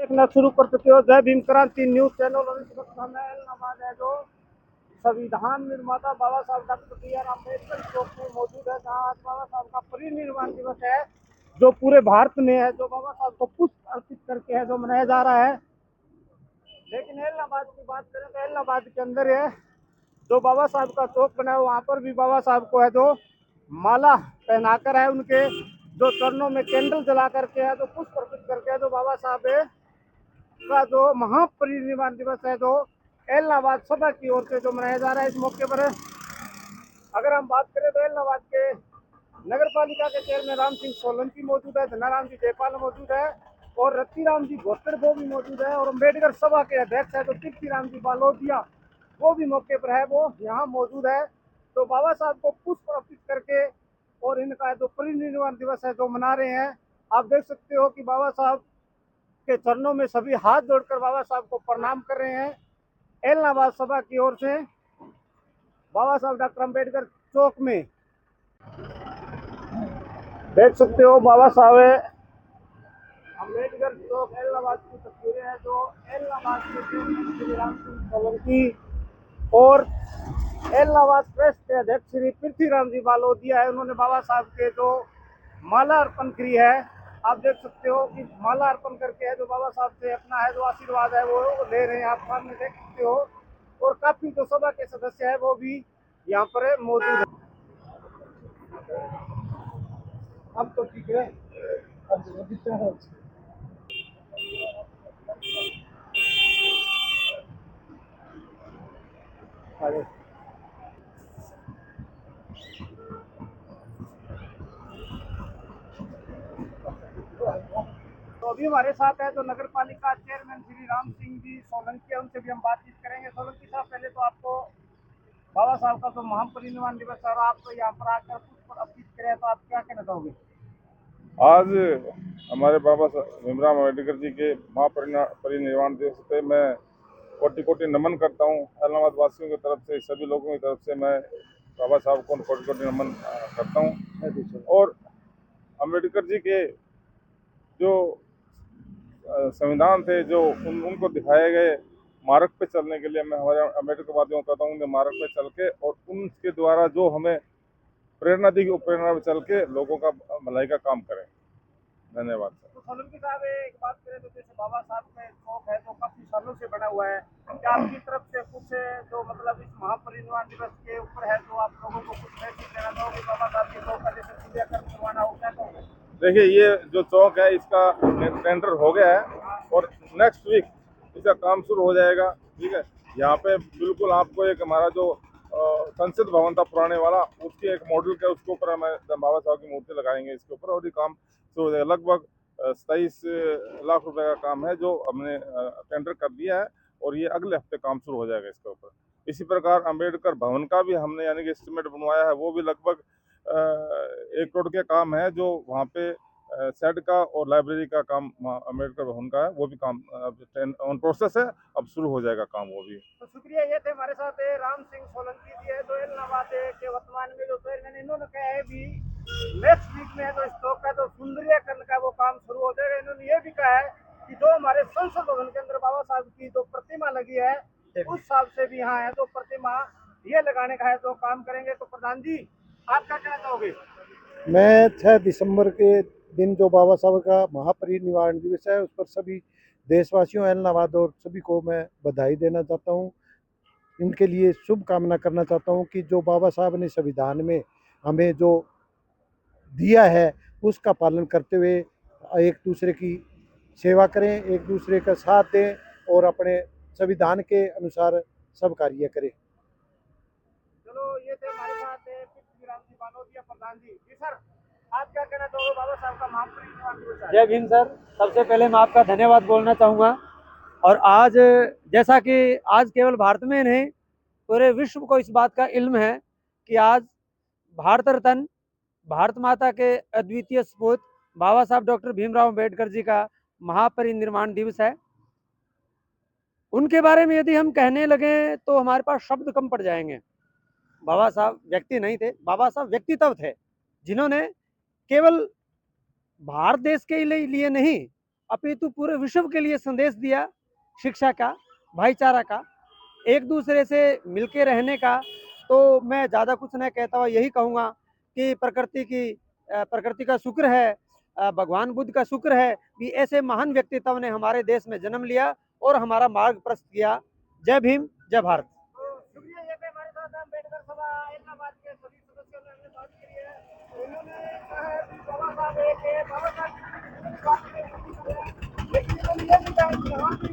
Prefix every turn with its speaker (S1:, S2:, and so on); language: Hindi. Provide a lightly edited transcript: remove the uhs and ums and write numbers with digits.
S1: देखना शुरू कर चुके हो। जय भीम क्रांति न्यूज चैनल और इस वक्त हमें इलाहाबाद है जो संविधान निर्माता बाबा साहब डॉक्टर BR अम्बेडकर चौक में मौजूद है, जहाँ आज बाबा साहब का परिनिर्वाण दिवस है जो पूरे भारत में है, जो बाबा साहब को पुष्प अर्पित करके है जो मनाया जा रहा है। लेकिन इलाहाबाद की बात करें तो इलाहाबाद के अंदर है जो बाबा साहब का चौक बना है, वहाँ पर भी बाबा साहब को है जो माला पहनाकर है, उनके जो चरणों में कैंडल जला करके है, जो पुष्प अर्पित करके है, जो बाबा साहब का जो महापरिनिर्वाण दिवस है जो इलाहाबाद सभा की ओर से जो मनाया जा रहा है। इस मौके पर अगर हम बात करें तो इलाहाबाद के नगर पालिका के चेयरमैन राम सिंह सोलंकी मौजूद है, धनाराम जी जयपाल मौजूद है और रत्तीराम जी घोटर वो भी मौजूद है, और अम्बेडकर सभा के अध्यक्ष है जो कीर्तिराम जी बालोदिया वो भी मौके पर है, वो यहाँ मौजूद है। तो बाबा साहब को पुष्प अर्पित करके और इनका जो परिनिर्वाण दिवस है जो मना रहे हैं। आप देख सकते हो कि बाबा साहब के चरणों में सभी हाथ जोड़कर बाबा साहब को प्रणाम कर रहे हैं। इलाहाबाद सभा की ओर से बाबा साहब डॉक्टर अम्बेडकर चौक में देख सकते हो बाबा साहब अम्बेडकर चौक इलाहाबाद की तस्वीरें हैं जो इलाहाबाद के श्री राम सिंह सोलंकी और इलाहाबाद प्रेस के अध्यक्ष श्री पृथ्वीराम जी बालोदिया है, उन्होंने बाबा साहब के जो माला अर्पण की है। आप देख सकते हो कि माला अर्पण करके है जो बाबा साहब से अपना है जो आशीर्वाद है वो ले रहे हैं, आप सामने देख सकते हो। और काफी जो सभा के सदस्य है वो भी यहाँ पर मौजूद है। अब तो ठीक है, तो अभी हमारे साथ है जो नगर पालिका चेयरमैन श्री राम सिंह जी सोलंकी है, उनसे भी हम बातचीत करेंगे। सोलंकी साहब, पहले तो आपको बाबा साहब का जो महापरिनिर्वाण दिवस है और आप तो यहाँ पर आकर पुष्प अर्पित करें, तो आप क्या कहना चाहोगे?
S2: आज हमारे बाबा भीमराव अम्बेडकर जी के महापरिनिर्वाण दिवस पे मैं कोटि कोटि नमन करता हूँ। इलाहाबाद वासियों की तरफ से, सभी लोगों की तरफ से मैं बाबा साहब को कोटि कोटि नमन करता हूँ। और अम्बेडकर जी के जो संविधान थे, जो उनको दिखाए गए मार्ग पे चलने के लिए मैं हमारे अम्बेडकर वादियों को कहता हूँ कि मार्ग पे चल के और उनके द्वारा जो हमें प्रेरणा दी, प्रेरणा में चल के लोगों का भलाई का काम करें। धन्यवाद।
S1: तो सोलंकी साहब, एक बात करें तो जैसे बाबा साहब का चौक है जो काफी सालों से बना हुआ है, क्या आपकी तरफ से कुछ जो मतलब इस महापरिनिर्वाण दिवस के ऊपर है जो आप लोगों को कुछ मैसेज देना चाहोगे बाबा साहब के चौक का, जैसे सूर्याकर्म करवाना हो, क्या कहोगे?
S2: देखिए, ये जो चौक है इसका टेंडर हो गया है और नेक्स्ट वीक इसका काम शुरू हो जाएगा। ठीक है, यहाँ पे बिल्कुल आपको एक हमारा जो संसद भवन था पुराने वाला, उसकी एक मॉडल के उसके ऊपर हमें बाबा साहब की मूर्ति लगाएंगे इसके ऊपर, और ये काम शुरू हो जाएगा। लगभग 27 लाख रुपए का काम है जो हमने टेंडर कर दिया है और ये अगले हफ्ते काम शुरू हो जाएगा इसके ऊपर। इसी प्रकार अम्बेडकर भवन का भी हमने यानी कि एस्टिमेट बनवाया है, वो भी लगभग 1 करोड़ के काम है, जो वहाँ पे शेड का और लाइब्रेरी का काम अम्बेडकर भवन का है, वो भी काम ऑन प्रोसेस है, अब शुरू हो जाएगा काम वो भी।
S1: तो शुक्रिया। ये थे हमारे साथ राम सिंह सोलंकी जी है जो इलाहाबाद के वर्तमान में जो चेयरमैन, इन्होंने कहा है भी नेक्स्ट वीक में जो स्टॉक का जो सुंदरीकरण का वो काम शुरू हो जाएगा। इन्होंने ये भी कहा है कि जो हमारे संसद भवन के अंदर बाबा साहब की जो प्रतिमा लगी है उस हिसाब से भी यहाँ है जो प्रतिमा ये लगाने का है जो काम करेंगे। तो प्रधान जी, आप क्या कहना चाहोगे?
S3: मैं 6 दिसंबर के दिन जो बाबा साहब का महापरिनिर्वाण दिवस है उस पर सभी देशवासियों, इलाहाबाद और सभी को मैं बधाई देना चाहता हूँ। इनके लिए शुभ कामना करना चाहता हूँ कि जो बाबा साहब ने संविधान में हमें जो दिया है उसका पालन करते हुए एक दूसरे की सेवा करें, एक दूसरे का साथ दें और अपने संविधान के अनुसार सब कार्य करें।
S1: चलो, ये थे हमारे साथ पृथ्वीराम जी बालोदिया प्रधान जी। जी सर, आप क्या कहना चाहोगे बाबा साहब का महापरिनिर्वाण दिवस है?
S4: जय भीम सर। सबसे पहले मैं आपका धन्यवाद बोलना चाहूँगा। और आज जैसा कि आज केवल भारत में नहीं पूरे विश्व को इस बात का इल्म है कि आज भारत रत्न भारत माता के अद्वितीय सपूत बाबा साहब डॉक्टर भीमराव अम्बेडकर जी का महापरिनिर्वाण दिवस है। उनके बारे में यदि हम कहने लगे तो हमारे पास शब्द कम पड़ जाएंगे। बाबा साहब व्यक्ति नहीं थे, बाबा साहब व्यक्तित्व थे, जिन्होंने केवल भारत देश के लिए नहीं अपितु पूरे विश्व के लिए संदेश दिया शिक्षा का, भाईचारा का, एक दूसरे से मिलके रहने का। तो मैं ज़्यादा कुछ नहीं कहता हुआ यही कहूँगा कि प्रकृति का शुक्र है, भगवान बुद्ध का शुक्र है कि ऐसे महान व्यक्तित्व ने हमारे देश में जन्म लिया और हमारा मार्ग प्रशस्त किया। जय भीम, जय भारत।
S1: तो शुक्रिया ये कि हमारे साथ अम्बेडकर सभा इलाहाबाद के सभी सदस्यों ने हमने बात करी है। उन्होंने कहा है कि बाबा साहब एक है, बाबा साहब की बात करें, लेकिन हम ये भी कहें कि हम भी